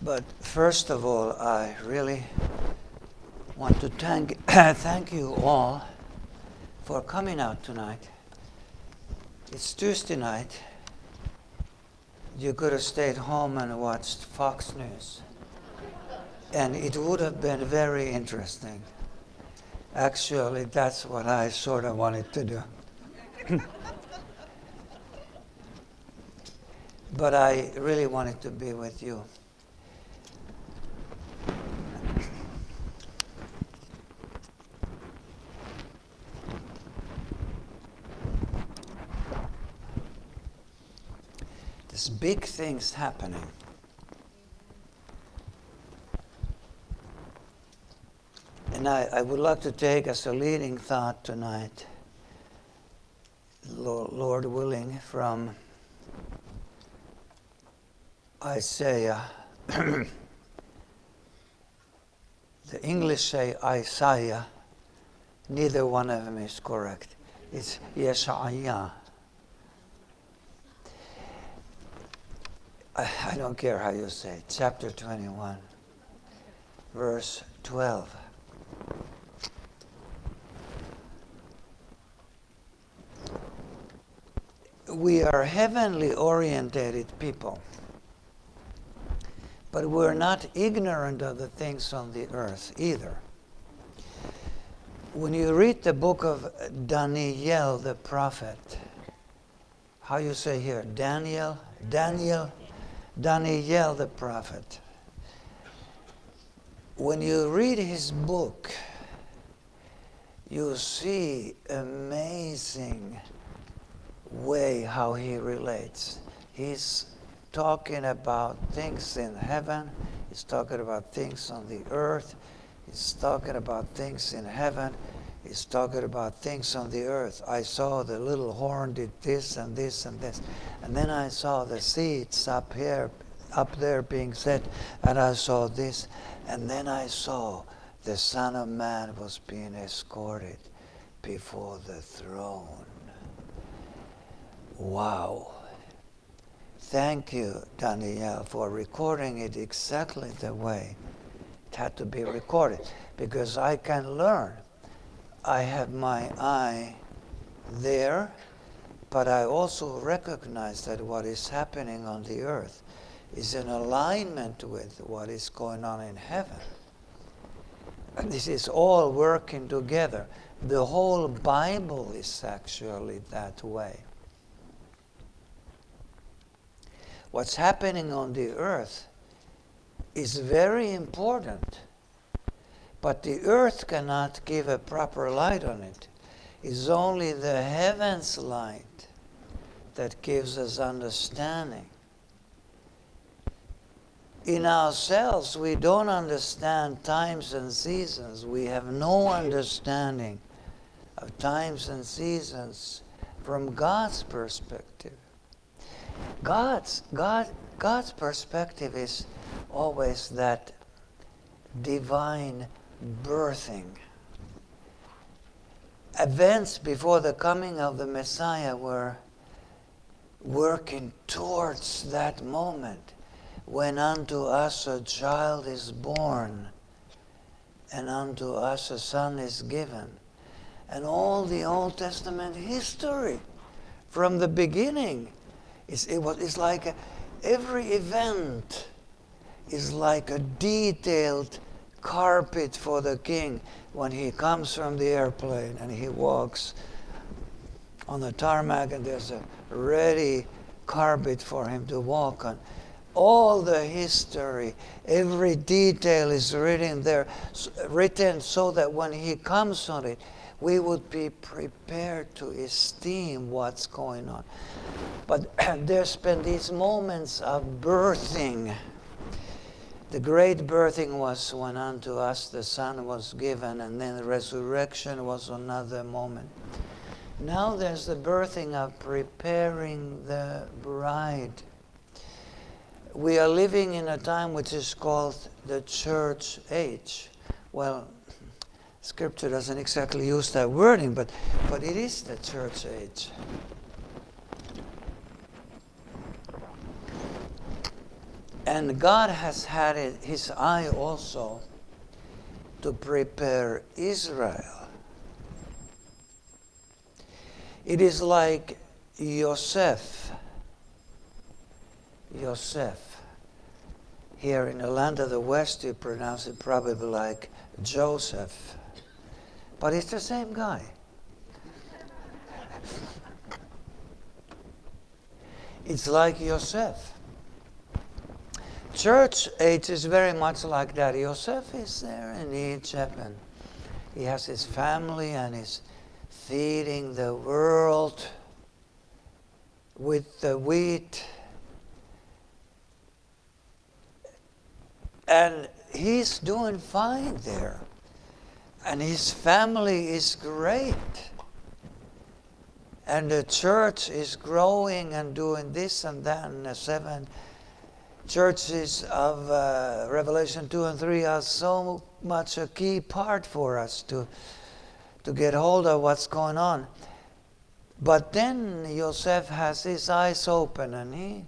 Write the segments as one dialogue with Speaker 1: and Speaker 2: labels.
Speaker 1: But first of all, I really want to thank you all for coming out tonight. It's Tuesday night. You could have stayed home and watched Fox News. And it would have been very interesting. Actually, that's what I sort of wanted to do. But I really wanted to be with you. There's big things happening. And I would like to take as a leading thought tonight, Lord willing, from Isaiah. The English say Isaiah. Neither one of them is correct. It's Yeshaya. I don't care how you say it. Chapter 21, verse 12. We are heavenly oriented people, but we're not ignorant of the things on the earth either. When you read the book of Daniel the prophet, how you say here, Daniel the prophet. When you read his book, you see amazing way how he relates. He's talking about things in heaven. He's talking about things on the earth. He's talking about things in heaven. He's talking about things on the earth. I saw the little horn did this and this and this. And then I saw the seeds up there being set, and I saw this. And then I saw the Son of Man was being escorted before the throne. Wow. Thank you, Daniel, for recording it exactly the way it had to be recorded, because I can learn. I have my eye there, but I also recognize that what is happening on the earth is in alignment with what is going on in heaven. And this is all working together. The whole Bible is actually that way. What's happening on the earth is very important, but the earth cannot give a proper light on it. It's only the heavens' light that gives us understanding. In ourselves, we don't understand times and seasons. We have no understanding of times and seasons from God's perspective. God's perspective is always that divine birthing. Events before the coming of the Messiah were working towards that moment when unto us a child is born and unto us a son is given. And all the Old Testament history from the beginning, it's like every event is like a detailed carpet for the king when he comes from the airplane and he walks on the tarmac, and there's a ready carpet for him to walk on. All the history, every detail is written there, written so that when he comes on it, we would be prepared to esteem what's going on. But there's been these moments of birthing. The great birthing was when unto us the Son was given, and then the resurrection was another moment. Now there's the birthing of preparing the bride. We are living in a time which is called the church age. Well, Scripture doesn't exactly use that wording, but it is the church age. And God has had his eye also to prepare Israel. It is like Joseph. Here in the land of the West, you pronounce it probably like Joseph. But it's the same guy. It's like Joseph. Church age is very much like that. Joseph is there in Egypt, and he has his family, and he's feeding the world with the wheat. And he's doing fine there. And his family is great. And the church is growing and doing this and that. And the 7 churches of Revelation 2 and 3 are so much a key part for us to get hold of what's going on. But then Joseph has his eyes open, and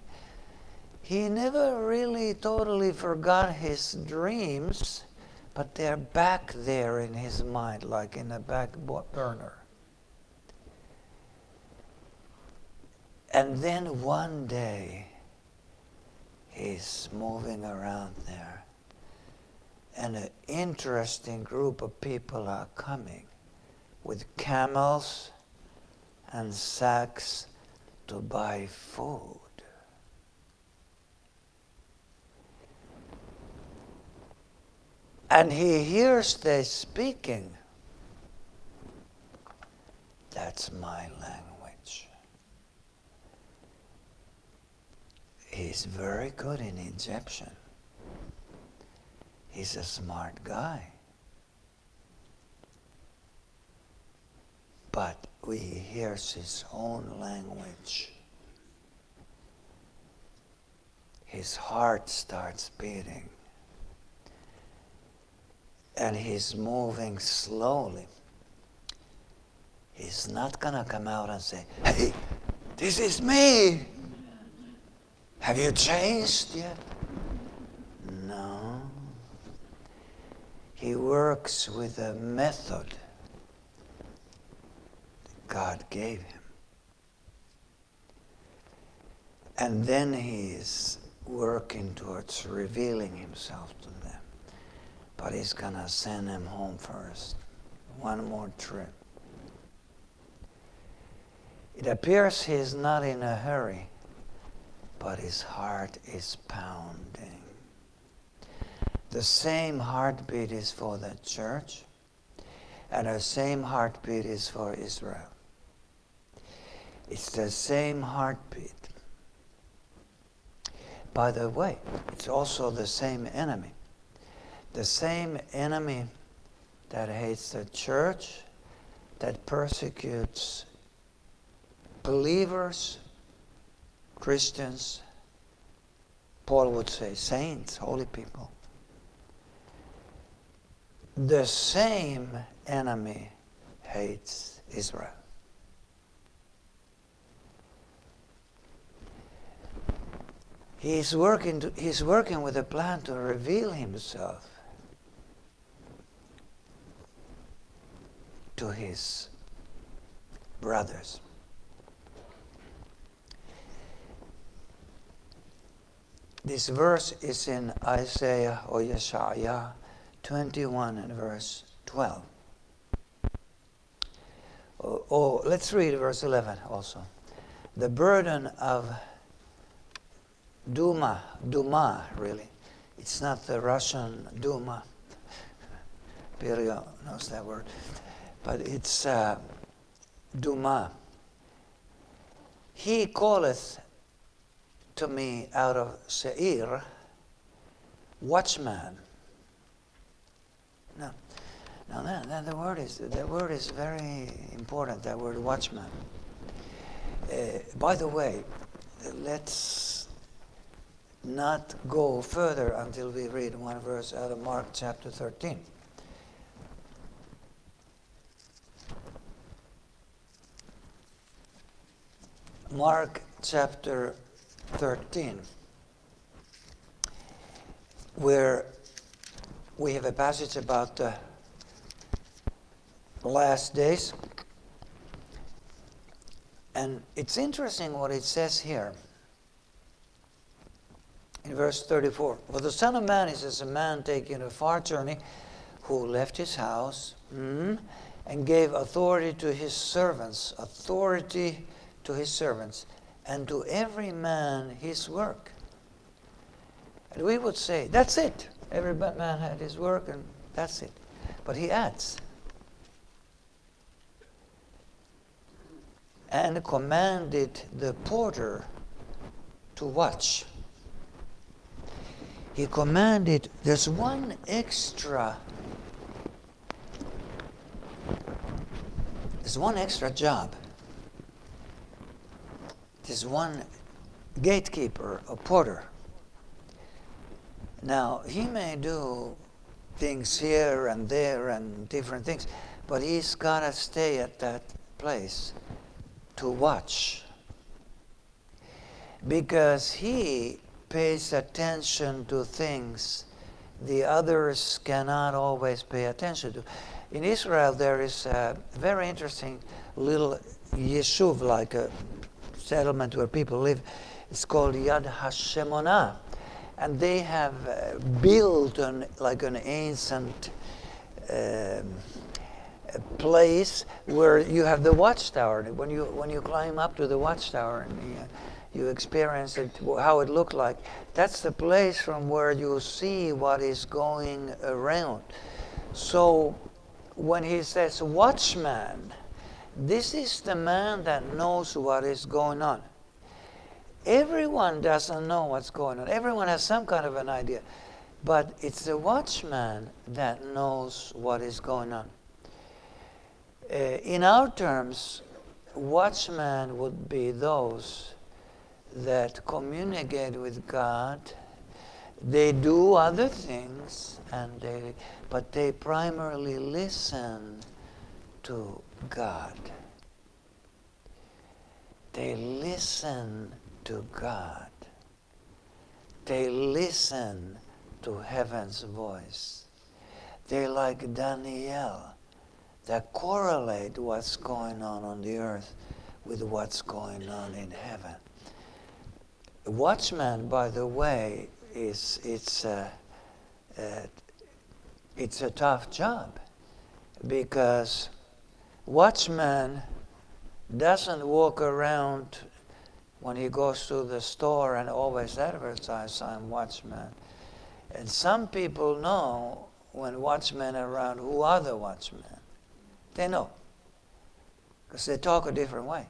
Speaker 1: he never really totally forgot his dreams, but they're back there in his mind, like in a back burner. And then one day, he's moving around there, and an interesting group of people are coming with camels and sacks to buy food. And he hears they speaking. That's my language. He's very good in Egyptian. He's a smart guy. But he hears his own language. His heart starts beating. And he's moving slowly. He's not going to come out and say, "Hey, this is me. Have you changed yet?" No. He works with a method God gave him. And then he's working towards revealing himself to them. But he's going to send them home first. One more trip. It appears he's not in a hurry, but his heart is pounding. The same heartbeat is for the church, and the same heartbeat is for Israel. It's the same heartbeat. By the way, it's also the same enemy. The same enemy that hates the church, that persecutes believers, Christians, Paul would say saints, holy people. The same enemy hates Israel. He's working with a plan to reveal himself to his brothers. This verse is in Isaiah or Yeshaya 21 and verse 12. Let's read verse 11 also. The burden of Duma really. It's not the Russian Duma. Perio knows that word. But it's Duma. He calleth to me out of Seir, watchman. Now the word is very important, that word watchman. By the way, let's not go further until we read one verse out of Mark chapter 13. Mark chapter 13. where we have a passage about the last days. And it's interesting what it says here in verse 34. For the Son of Man is as a man taking a far journey who left his house and gave authority to his servants, and to every man his work. And we would say, that's it. Every man had his work and that's it. But he adds, and commanded the porter to watch. He commanded, there's one extra job. There's one gatekeeper, a porter. Now, he may do things here and there and different things, but he's got to stay at that place to watch. Because he pays attention to things the others cannot always pay attention to. In Israel, there is a very interesting little yeshuv, like a settlement where people live. It's called Yad HaShemonah. And they have built like an ancient place where you have the watchtower. When you climb up to the watchtower and you experience it, how it looked like, that's the place from where you see what is going around. So when he says watchman, this is the man that knows what is going on. Everyone doesn't know what's going on. Everyone has some kind of an idea. But it's the watchman that knows what is going on. In our terms, watchmen would be those that communicate with God. They do other things, but they primarily listen to God. They listen to God. They listen to heaven's voice. They, like Daniel, that correlate what's going on the earth with what's going on in heaven. A watchman, by the way, it's a tough job, because watchman doesn't walk around when he goes to the store and always advertise, I'm watchman. And some people know when watchmen are around who are the watchmen. They know, because they talk a different way.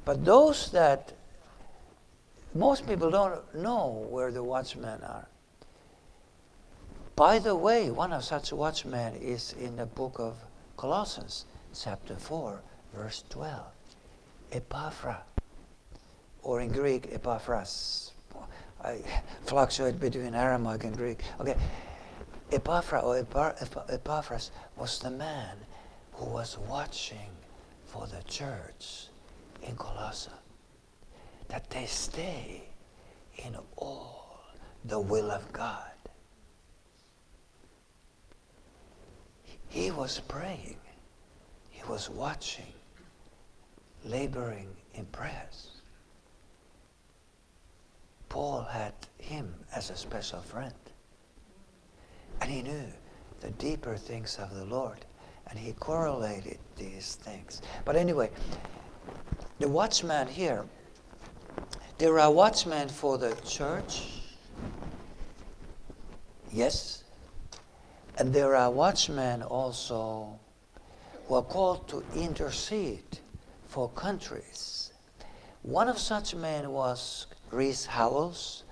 Speaker 1: But those that, most people don't know where the watchmen are. By the way, one of such watchmen is in the book of Colossians, chapter 4, verse 12. Epaphra, or in Greek, Epaphras. I fluctuate between Aramaic and Greek. Okay, Epaphra or Epaphras was the man who was watching for the church in Colossae, that they stay in all the will of God. He was praying, he was watching, laboring in prayers. Paul had him as a special friend. And he knew the deeper things of the Lord. And he correlated these things. But anyway, the watchman here, there are watchmen for the church. Yes. And there are watchmen also who are called to intercede for countries. One of such men was Rees Howells.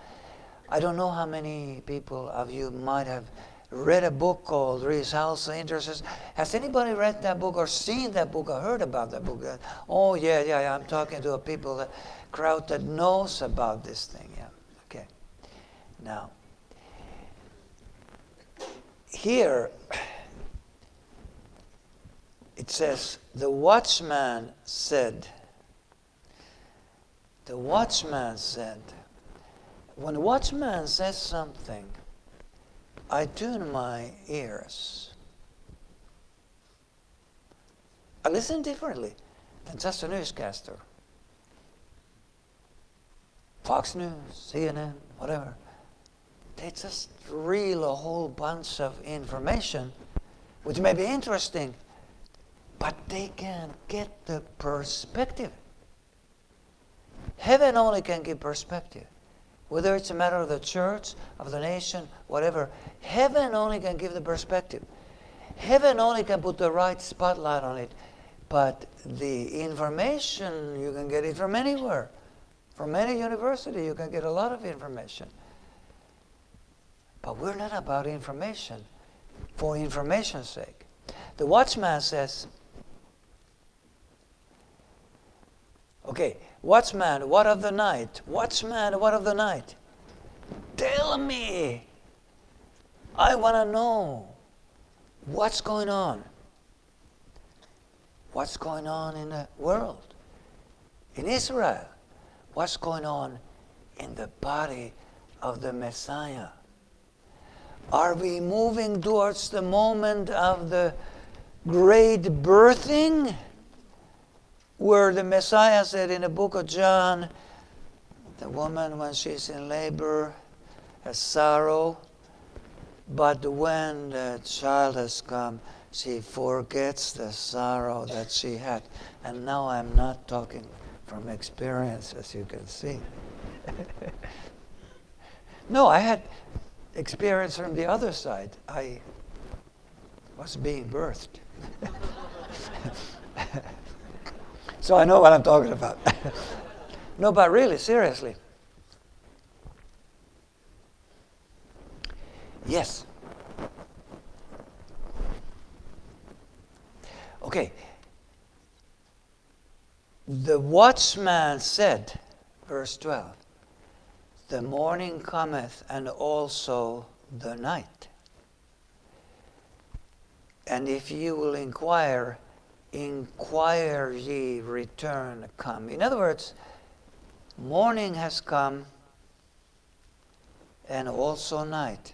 Speaker 1: I don't know how many people of you might have read a book called Rees Howells, The Intercessor. Has anybody read that book or seen that book or heard about that book? Oh, yeah, I'm talking to a crowd that knows about this thing. Yeah, okay. Now, here it says, the watchman said, when the watchman says something, I tune my ears. I listen differently than just a newscaster. Fox News, CNN, whatever. They just reel a whole bunch of information, which may be interesting, but they can't get the perspective. Heaven only can give perspective. Whether it's a matter of the church, of the nation, whatever, heaven only can give the perspective. Heaven only can put the right spotlight on it. But the information, you can get it from anywhere. From any university, you can get a lot of information. But we're not about information for information's sake. The watchman says, okay, watchman, what of the night? Watchman, what of the night? Tell me. I want to know what's going on. What's going on in the world? In Israel? What's going on in the body of the Messiah? Are we moving towards the moment of the great birthing? Where the Messiah said in the book of John, the woman when she's in labor has sorrow, but when the child has come, she forgets the sorrow that she had. And now I'm not talking from experience, as you can see. No, I had experience from the other side. I was being birthed. So I know what I'm talking about. No, but really, seriously. Yes. Okay. The watchman said, verse 12, the morning cometh and also the night. And if you will inquire ye return come. In other words, morning has come and also night.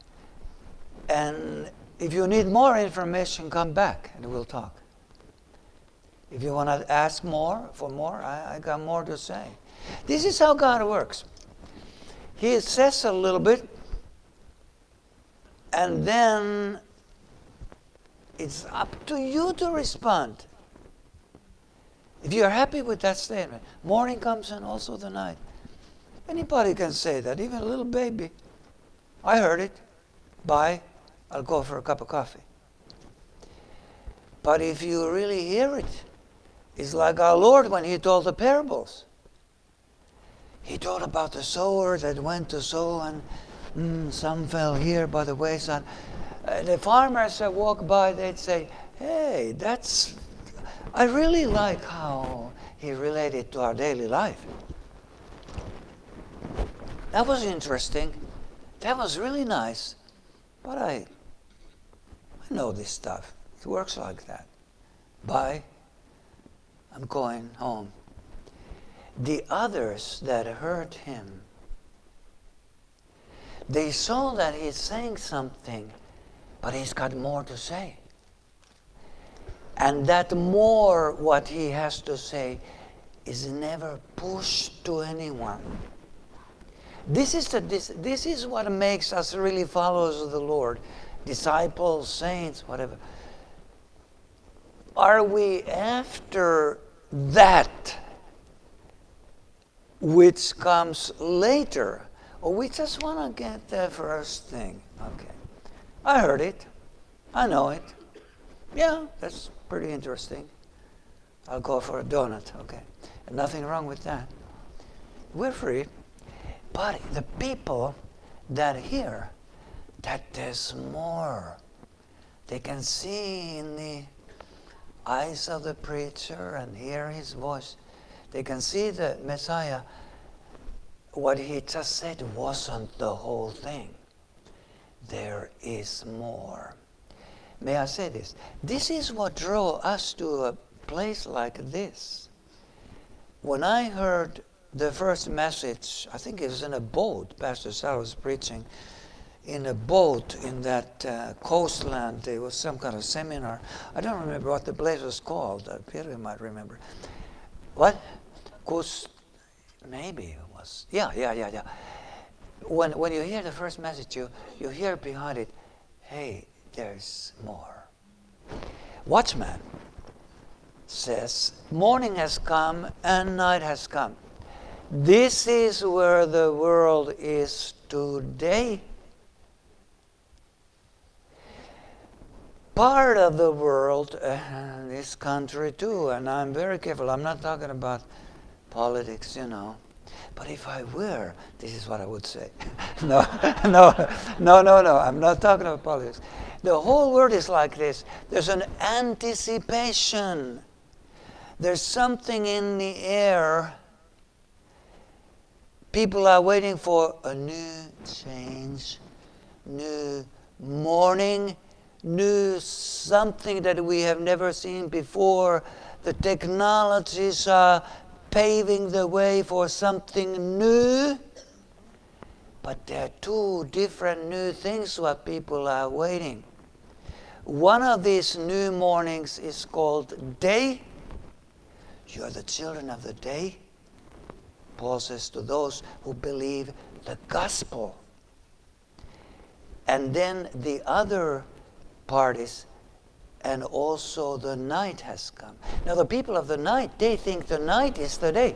Speaker 1: And if you need more information, come back and we'll talk. If you want to ask for more, I got more to say. This is how God works. He says a little bit, and then it's up to you to respond. If you're happy with that statement, morning comes and also the night. Anybody can say that, even a little baby. I heard it. Bye. I'll go for a cup of coffee. But if you really hear it, it's like our Lord when He told the parables. He told about the sower that went to sow, and some fell here by the wayside. The farmers that walk by, they'd say, hey, I really like how he related to our daily life. That was interesting. That was really nice. But I know this stuff. It works like that. Bye. I'm going home. The others that heard him, they saw that he's saying something, but he's got more to say. And that more, what he has to say, is never pushed to anyone. This is what makes us really followers of the Lord, disciples, saints, whatever. Are we after that which comes later, or we just want to get the first thing? Okay, I heard it, I know it. Yeah, that's pretty interesting. I'll go for a donut. Okay, and nothing wrong with that. We're free. But the people that hear that there's more, they can see in the eyes of the preacher and hear his voice. They can see the Messiah. What he just said wasn't the whole thing. There is more. May I say this? This is what drew us to a place like this. When I heard the first message, I think it was in a boat, Pastor Sal was preaching. in a boat in that coastland. There was some kind of seminar. I don't remember what the place was called. Peter might remember. What? Maybe it was. Yeah. When you hear the first message, you hear behind it, hey, there's more. Watchman says, morning has come and night has come. This is where the world is today. Part of the world, this country too, and I'm very careful, I'm not talking about politics, but if I were, this is what I would say. No, I'm not talking about politics. The whole world is like this. There's an anticipation. There's something in the air. People are waiting for a new change, new morning, new something that we have never seen before. The technologies are paving the way for something new. But there are two different new things what people are waiting. One of these new mornings is called day. You are the children of the day. Paul says to those who believe the gospel. And then the other part is, and also the night has come. Now the people of the night, they think the night is the day.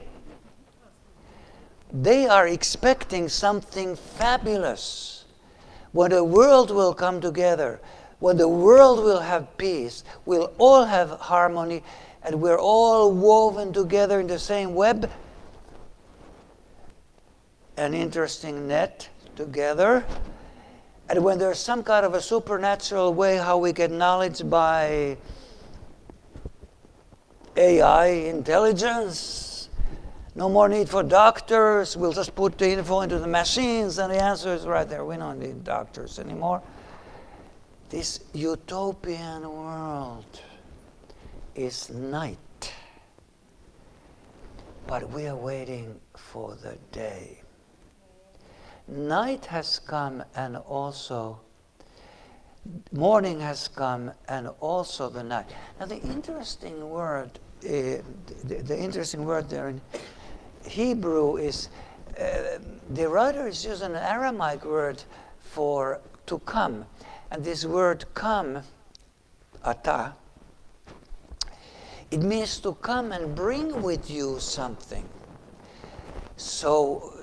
Speaker 1: They are expecting something fabulous. When the world will come together, when the world will have peace, we'll all have harmony, and we're all woven together in the same web, an interesting net together. And when there's some kind of a supernatural way how we get knowledge by AI intelligence, no more need for doctors, we'll just put the info into the machines and the answer is right there. We don't need doctors anymore. This utopian world is night. But we are waiting for the day. Night has come and also morning has come and also the night. Now the interesting word there in Hebrew is the writer is using an Aramaic word for to come, and this word come, ata, it means to come and bring with you something. So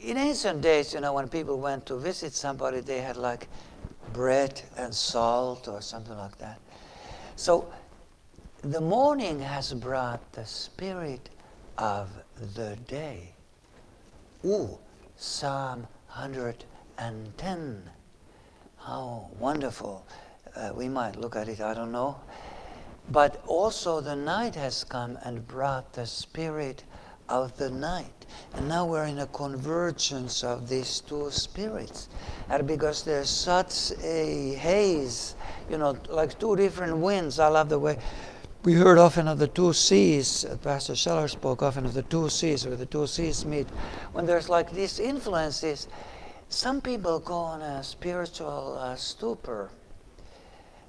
Speaker 1: in ancient days, when people went to visit somebody, they had like bread and salt or something like that. So the morning has brought the spirit of the day. Psalm 110. How wonderful. We might look at it, I don't know. But also the night has come and brought the spirit of the night. And now we're in a convergence of these two spirits. And because there's such a haze, like two different winds. I love the way we heard often of the two seas. Pastor Scheller spoke often of the two seas, where the two seas meet. When there's like these influences, some people go on a spiritual stupor.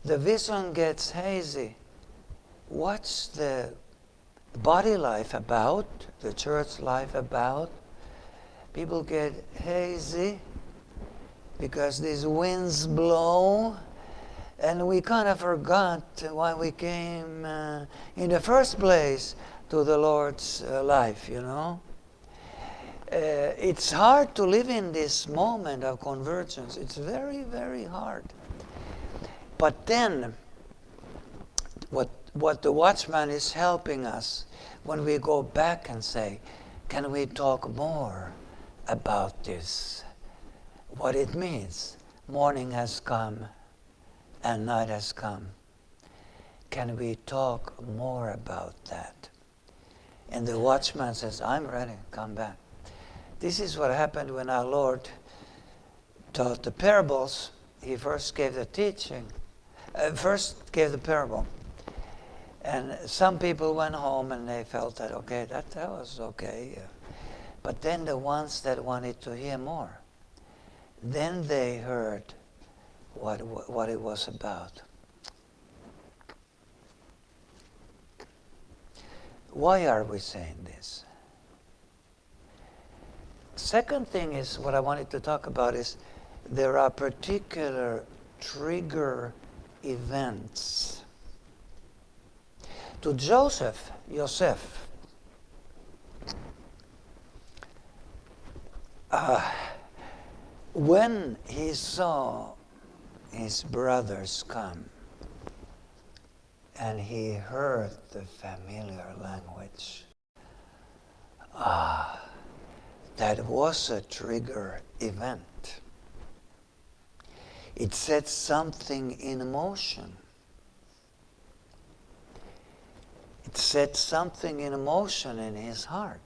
Speaker 1: The vision gets hazy. What's the body life about, the church life about? People get hazy because these winds blow, and we kind of forgot why we came in the first place to the Lord's life, It's hard to live in this moment of convergence. It's very, very hard. But then, what the watchman is helping us when we go back and say, can we talk more about this? What it means. Morning has come and night has come. Can we talk more about that? And the watchman says, I'm ready, come back. This is what happened when our Lord taught the parables. He first gave the teaching, first gave the parable. And some people went home and they felt that, okay, that was okay. But then the ones that wanted to hear more, Then they heard what it was about. Why are we saying this? Second thing is what I wanted to talk about is there are particular trigger events. To Joseph, when he saw his brothers come and he heard the familiar language, that was a trigger event. It set something in motion. It set something in motion in his heart.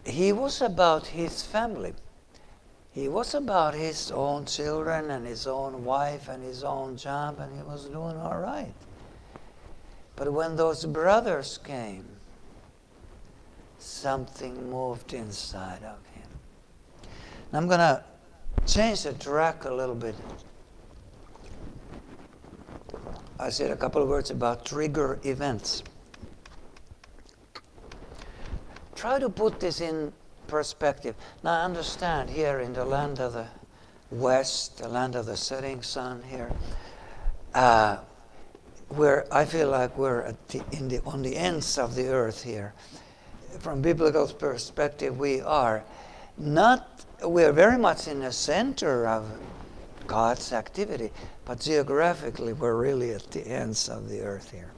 Speaker 1: He was about his family. He was about his own children and his own wife and his own job, and he was doing all right. But when those brothers came, something moved inside of him. Now I'm going to change the track a little bit. I said a couple of words about trigger events. Try to put this in perspective. Now I understand here in the land of the West, the land of the setting sun here, where I feel like we're on the ends of the earth here. From biblical perspective, we are very much in the center of God's activity, but geographically we're really at the ends of the earth here.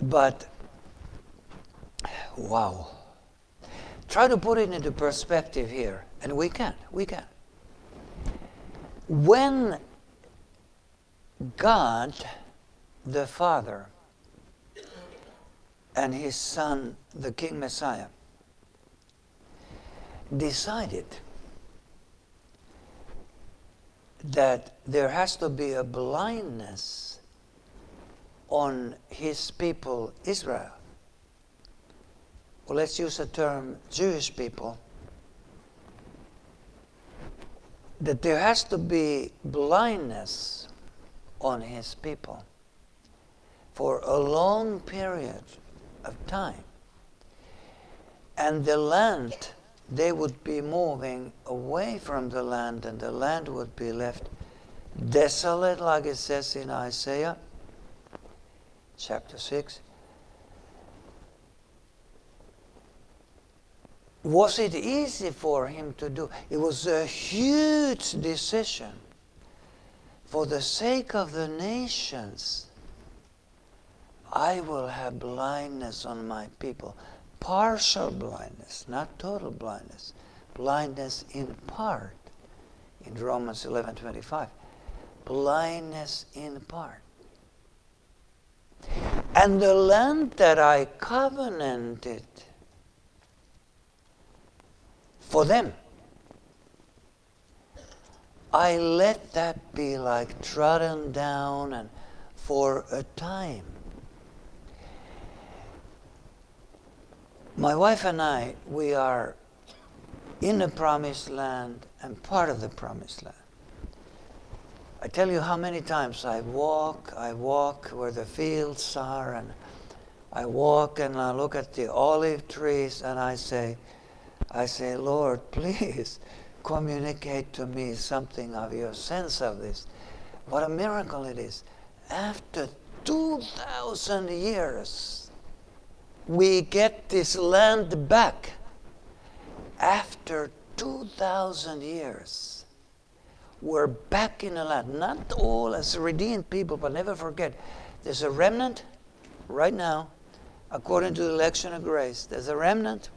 Speaker 1: But, wow. Try to put it into perspective here, and we can. When God, the Father, and his Son, the King Messiah, decided that there has to be a blindness on his people, Israel. Well, let's use the term Jewish people. That there has to be blindness on his people for a long period of time. And the land, they would be moving away from the land, and the land would be left desolate, like it says in Isaiah chapter 6. Was it easy for him to do? It was a huge decision. For the sake of the nations, I will have blindness on my people. Partial blindness, not total blindness. Blindness in part. In Romans 11:25. Blindness in part. And the land that I covenanted for them, I let that be like trodden down and for a time. My wife and I, we are in the promised land and part of the promised land. I tell you how many times I walk where the fields are, and I walk and I look at the olive trees and I say, Lord, please communicate to me something of your sense of this. What a miracle it is. After 2,000 years, we get this land back. After 2,000 years, we're back in the land. Not all as redeemed people, but never forget, there's a remnant right now, according to the election of grace. There's a remnant.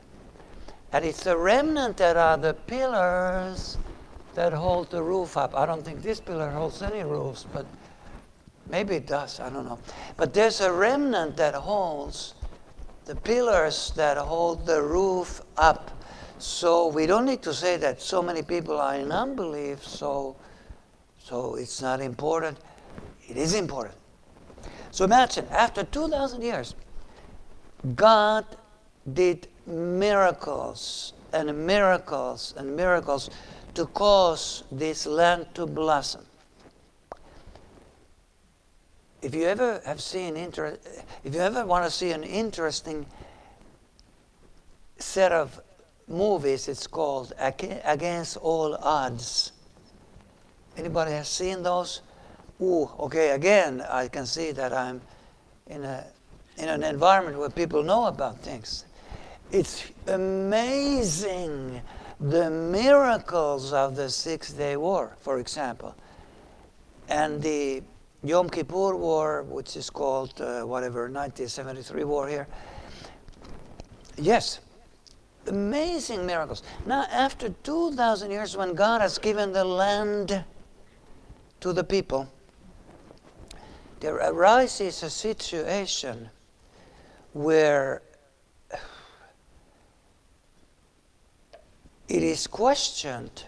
Speaker 1: And it's the remnant that are the pillars that hold the roof up. I don't think this pillar holds any roofs, but maybe it does, I don't know. But there's a remnant that holds the pillars that hold the roof up. So we don't need to say that so many people are in unbelief, so it's not important. It is important. So imagine, after 2,000 years, God did miracles and miracles and miracles to cause this land to blossom. If you ever want to see an interesting set of movies, it's called Against All Odds. Anybody has seen those? Ooh, okay, again, I can see that I'm in an environment where people know about things. It's amazing the miracles of the Six-Day War, for example, and the Yom Kippur War, which is called 1973 war here. Yes, amazing miracles. Now, after 2,000 years, when God has given the land to the people, there arises a situation where it is questioned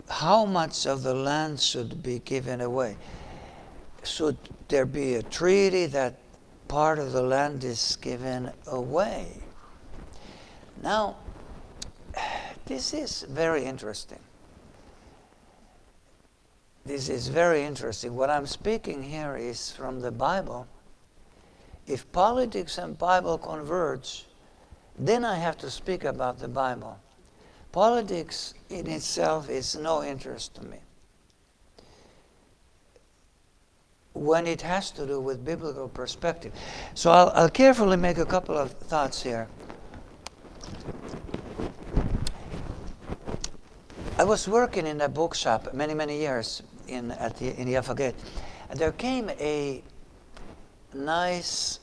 Speaker 1: how much of the land should be given away. Should there be a treaty that part of the land is given away? Now, this is very interesting. This is very interesting. What I'm speaking here is from the Bible. If politics and Bible converge, then I have to speak about the Bible. Politics in itself is no interest to me. When it has to do with biblical perspective. So I'll carefully make a couple of thoughts here. I was working in a bookshop many years in Jaffa Gate, and there came a nice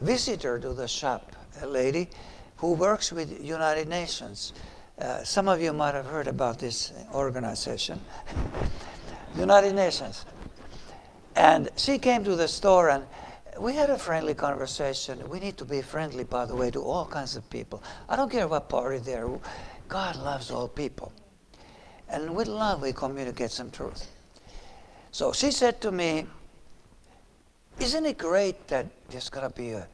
Speaker 1: visitor to the shop, a lady who works with United Nations. Some of you might have heard about this organization, United Nations. And she came to the store and we had a friendly conversation. We need to be friendly, by the way, to all kinds of people. I don't care what party they're. God loves all people. And with love, we communicate some truth. So she said to me, isn't it great that there's going to be a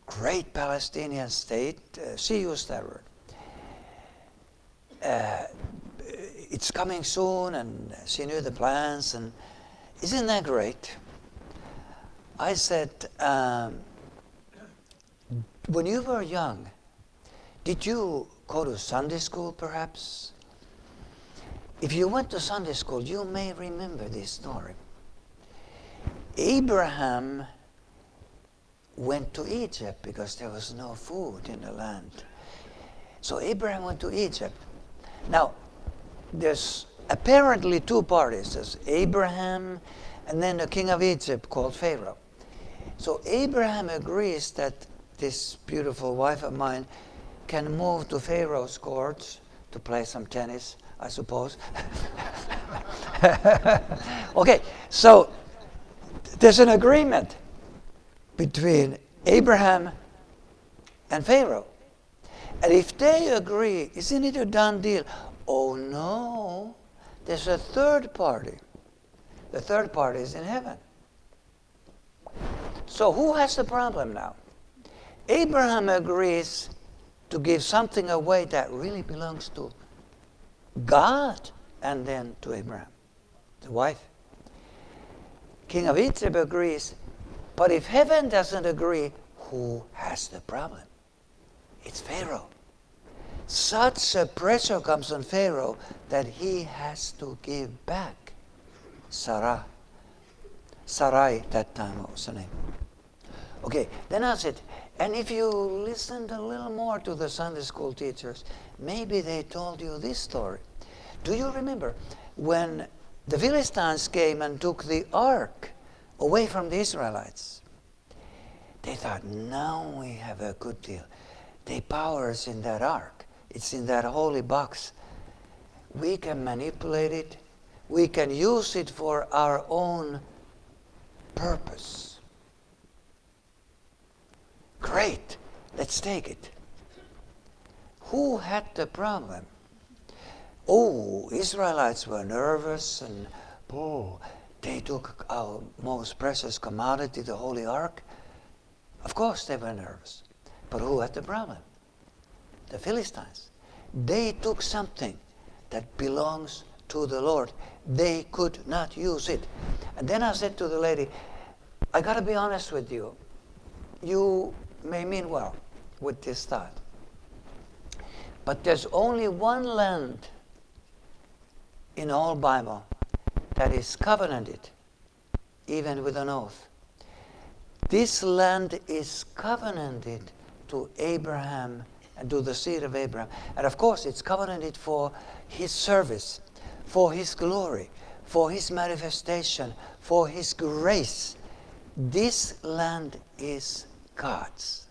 Speaker 1: great Palestinian state? She used that word. It's coming soon, and she knew the plans, and isn't that great? I said, when you were young, did you go to Sunday school perhaps? If you went to Sunday school, you may remember this story. Abraham went to Egypt because there was no food in the land. So Abraham went to Egypt. Now, there's apparently two parties. There's Abraham and then the king of Egypt called Pharaoh. So Abraham agrees that this beautiful wife of mine can move to Pharaoh's courts to play some tennis, I suppose. Okay, so there's an agreement between Abraham and Pharaoh. And if they agree, isn't it a done deal? Oh no, there's a third party. The third party is in heaven. So who has the problem now? Abraham agrees to give something away that really belongs to God and then to Abraham, the wife. King of Egypt agrees, but if heaven doesn't agree, who has the problem? It's Pharaoh. Such a pressure comes on Pharaoh that he has to give back Sarai, that time, what was her name? Okay, then I said, and if you listened a little more to the Sunday school teachers, maybe they told you this story. Do you remember when the Philistines came and took the ark away from the Israelites? They thought, now we have a good deal. The power is in that ark. It's in that holy box. We can manipulate it. We can use it for our own purpose. Great. Let's take it. Who had the problem? Oh, Israelites were nervous and They took our most precious commodity, the Holy Ark. Of course they were nervous. But who had the problem? The Philistines. They took something that belongs to the Lord. They could not use it. And then I said to the lady, I got to be honest with you. You may mean well with this thought. But there's only one land in the whole Bible that is covenanted, even with an oath. This land is covenanted to Abraham and to the seed of Abraham. And of course, it's covenanted for his service, for his glory, for his manifestation, for his grace. This land is God's.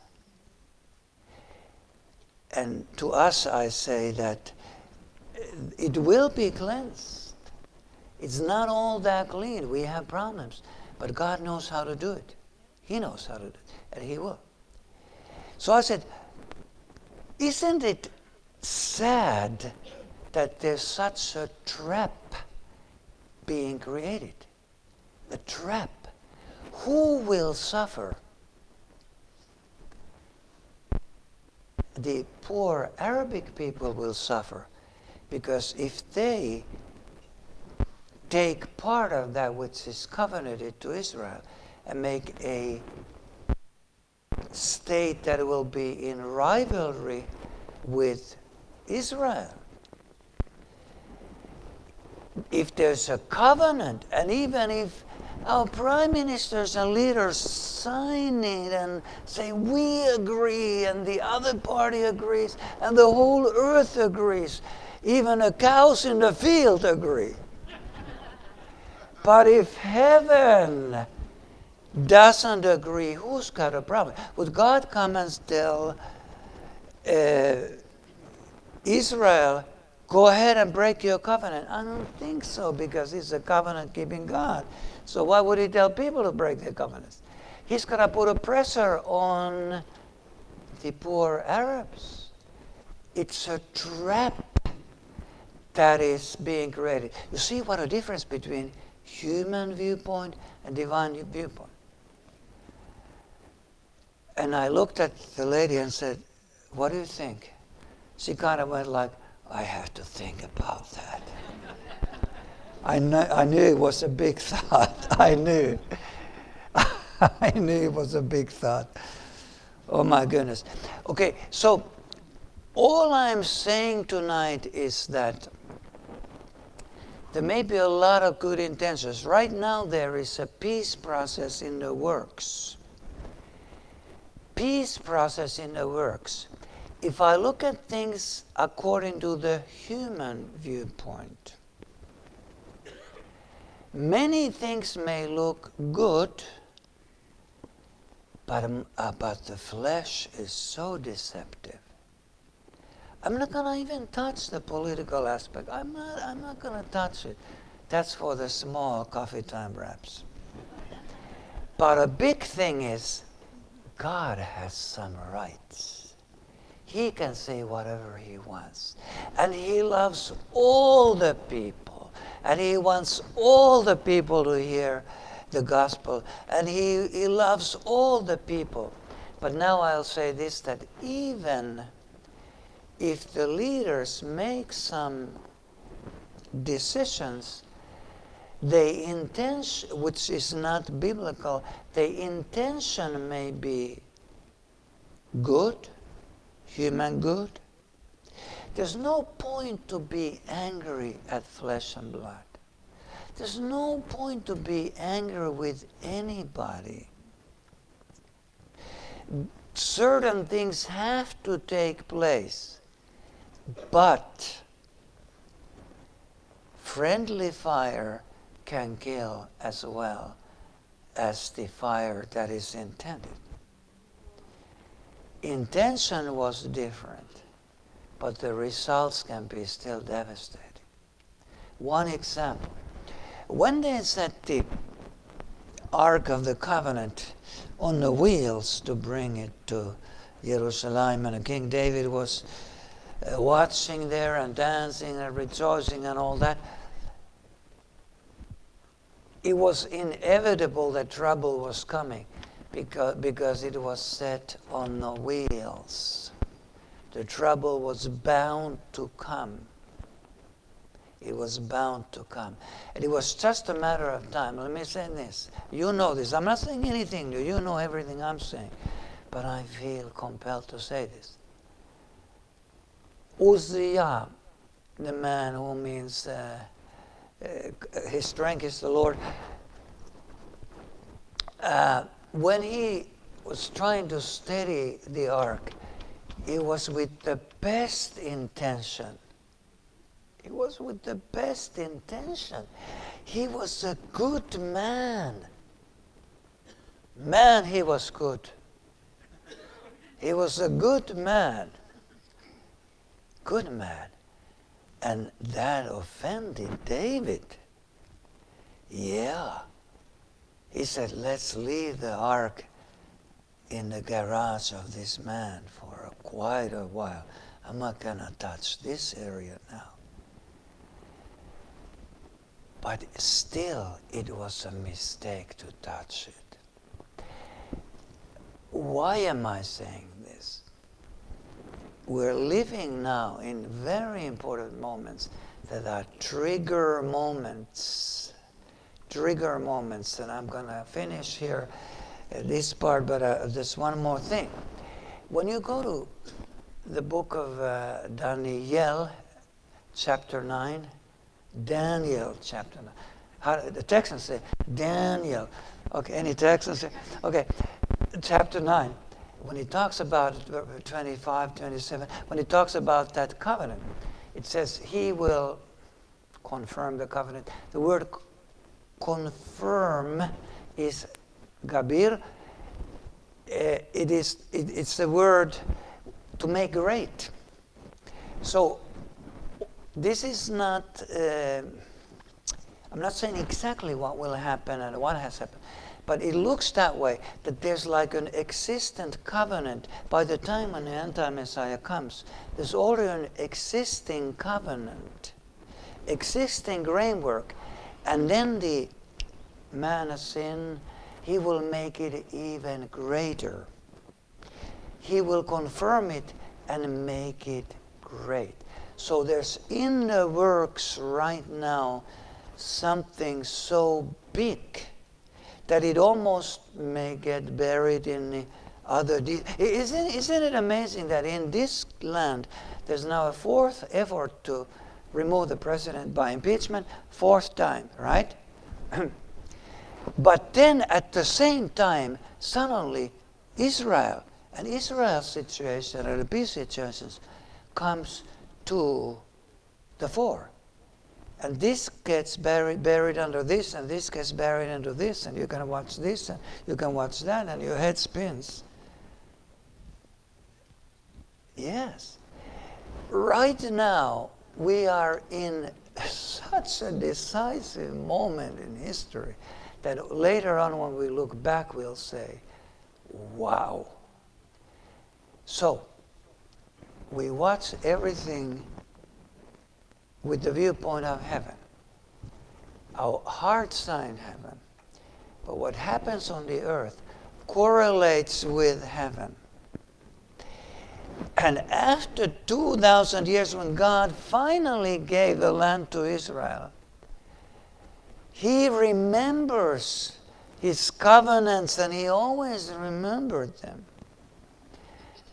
Speaker 1: And to us, I say that it will be cleansed. It's not all that clean. We have problems. But God knows how to do it. He knows how to do it. And He will. So I said, isn't it sad that there's such a trap being created? A trap. Who will suffer? The poor Arabic people will suffer, because if they take part of that which is covenanted to Israel and make a state that will be in rivalry with Israel, if there's a covenant, and even if our prime ministers and leaders sign it and say, we agree, and the other party agrees, and the whole earth agrees, even the cows in the field agree. But if heaven doesn't agree, who's got a problem? Would God come and tell Israel, go ahead and break your covenant? I don't think so, because He's a covenant-keeping God. So why would He tell people to break their covenants? He's going to put a pressure on the poor Arabs. It's a trap that is being created. You see what a difference between human viewpoint and divine viewpoint. And I looked at the lady and said, what do you think? She kind of went like, I have to think about that. I knew it was a big thought. I knew. I knew it was a big thought. Oh my goodness. Okay, so all I'm saying tonight is that there may be a lot of good intentions. Right now there is a peace process in the works. Peace process in the works. If I look at things according to the human viewpoint, many things may look good, but the flesh is so deceptive. I'm not going to even touch the political aspect. I'm not going to touch it. That's for the small coffee time wraps. But a big thing is, God has some rights. He can say whatever He wants. And He loves all the people. And He wants all the people to hear the gospel. And He loves all the people. But now I'll say this, that even if the leaders make some decisions, the intention, which is not biblical, the intention may be good, human good. There's no point to be angry at flesh and blood. There's no point to be angry with anybody. Certain things have to take place, but friendly fire can kill as well as the fire that is intended. Intention was different, but the results can be still devastating. One example. When they set the Ark of the Covenant on the wheels to bring it to Jerusalem, and King David was watching there and dancing and rejoicing and all that, it was inevitable that trouble was coming because it was set on the wheels. The trouble was bound to come. It was bound to come. And it was just a matter of time. Let me say this. You know this. I'm not saying anything new. You know everything I'm saying. But I feel compelled to say this. Uzziah, the man who means his strength is the Lord, when he was trying to steady the ark, it was with the best intention. It was with the best intention. He was a good man. Man, he was good. He was a good man. Good man. And that offended David. Yeah. He said, let's leave the ark in the garage of this man for quite a while. I'm not going to touch this area now. But still, it was a mistake to touch it. Why am I saying this? We're living now in very important moments that are trigger moments, and I'm going to finish here this part, but just one more thing. When you go to the book of Daniel, chapter 9, Daniel chapter 9. The Texans say Daniel. Okay, any Texans say? Okay, chapter 9. When he talks about 25, 27, when he talks about that covenant, it says he will confirm the covenant. The word confirm is gabir. It's the word to make great. So this is not, I'm not saying exactly what will happen and what has happened, but it looks that way, that there's like an existent covenant. By the time when the anti-Messiah comes, there's already an existing covenant, existing framework, and then the man of sin, he will make it even greater. He will confirm it and make it great. So there's in the works right now something so big that it almost may get buried in the other. Isn't it amazing that in this land there's now a fourth effort to remove the president by impeachment, fourth time, right? But then at the same time, suddenly Israel and Israel's situation and the peace situations comes to the fore. And this gets buried under this, and this gets buried under this, and you can watch this, and you can watch that, and your head spins. Yes. Right now, we are in such a decisive moment in history that later on when we look back, we'll say, wow. So, we watch everything with the viewpoint of heaven. Our hearts are in heaven. But what happens on the earth correlates with heaven. And after 2,000 years, when God finally gave the land to Israel, He remembers His covenants, and He always remembered them.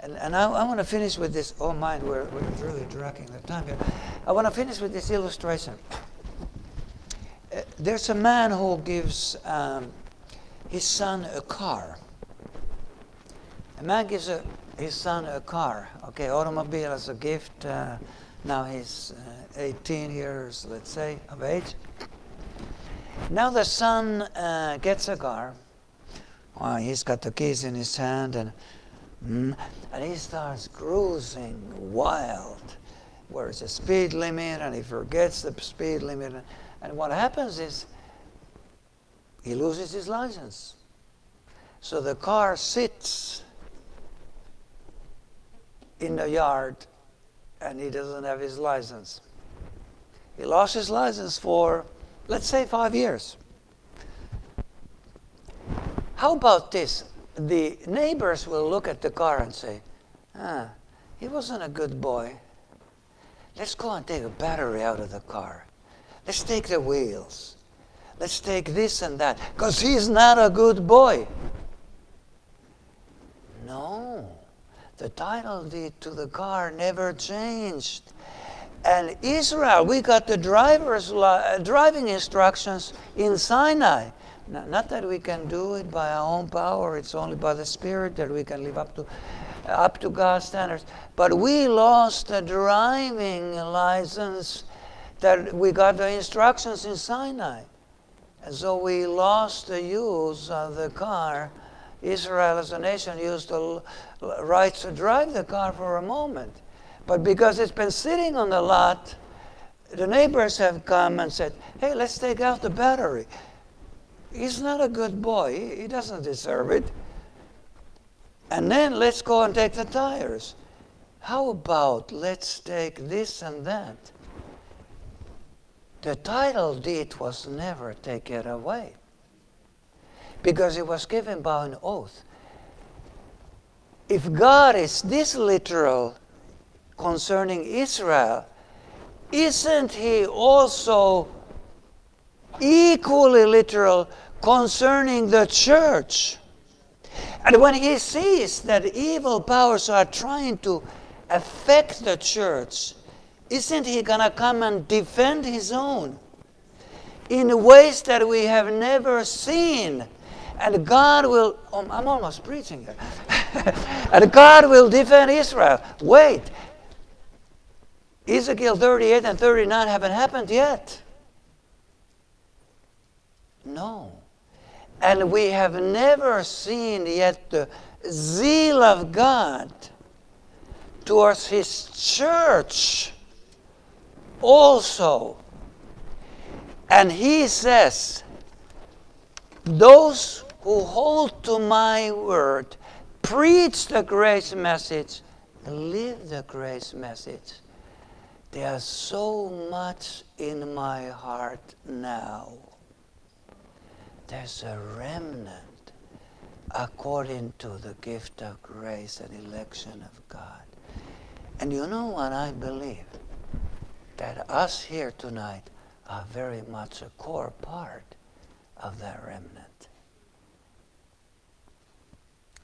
Speaker 1: And I want to finish with this. Oh, mind, we're really dragging the time here. I want to finish with this illustration. There's a man who gives his son a car. A man gives his son a car. Okay, automobile as a gift. Now he's 18 years, let's say, of age. Now the son gets a car. Oh, he's got the keys in his hand, and he starts cruising wild, where it's a speed limit, and he forgets the speed limit. And what happens is he loses his license. So the car sits in the yard, and he doesn't have his license. He lost his license for, let's say, 5 years. How about this? The neighbors will look at the car and say, he wasn't a good boy. Let's go and take a battery out of the car. Let's take the wheels. Let's take this and that, because he's not a good boy. No, the title deed to the car never changed. And Israel, we got the driving instructions in Sinai. Not that we can do it by our own power. It's only by the Spirit that we can live up to God's standards. But we lost the driving license that we got the instructions in Sinai. And so we lost the use of the car. Israel as a nation used the rights to drive the car for a moment. But because it's been sitting on the lot, the neighbors have come and said, hey, let's take out the battery. He's not a good boy. He doesn't deserve it. And then let's go and take the tires. How about let's take this and that? The title deed was never taken away because it was given by an oath. If God is this literal concerning Israel, isn't he also equally literal concerning the church? And when he sees that evil powers are trying to affect the church, isn't he going to come and defend his own in ways that we have never seen? And God will, I'm almost preaching here. And God will defend Israel. Wait, Ezekiel 38 and 39 haven't happened yet. No. And we have never seen yet the zeal of God towards his church also. And he says, those who hold to my word, preach the grace message, live the grace message. There's so much in my heart now. There's a remnant according to the gift of grace and election of God. And you know what I believe? That us here tonight are very much a core part of that remnant.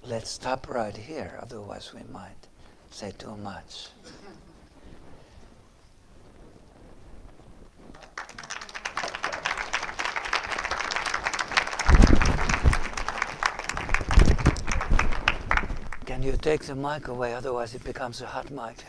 Speaker 1: Let's stop right here, otherwise we might say too much. Can you take the mic away, otherwise it becomes a hot mic.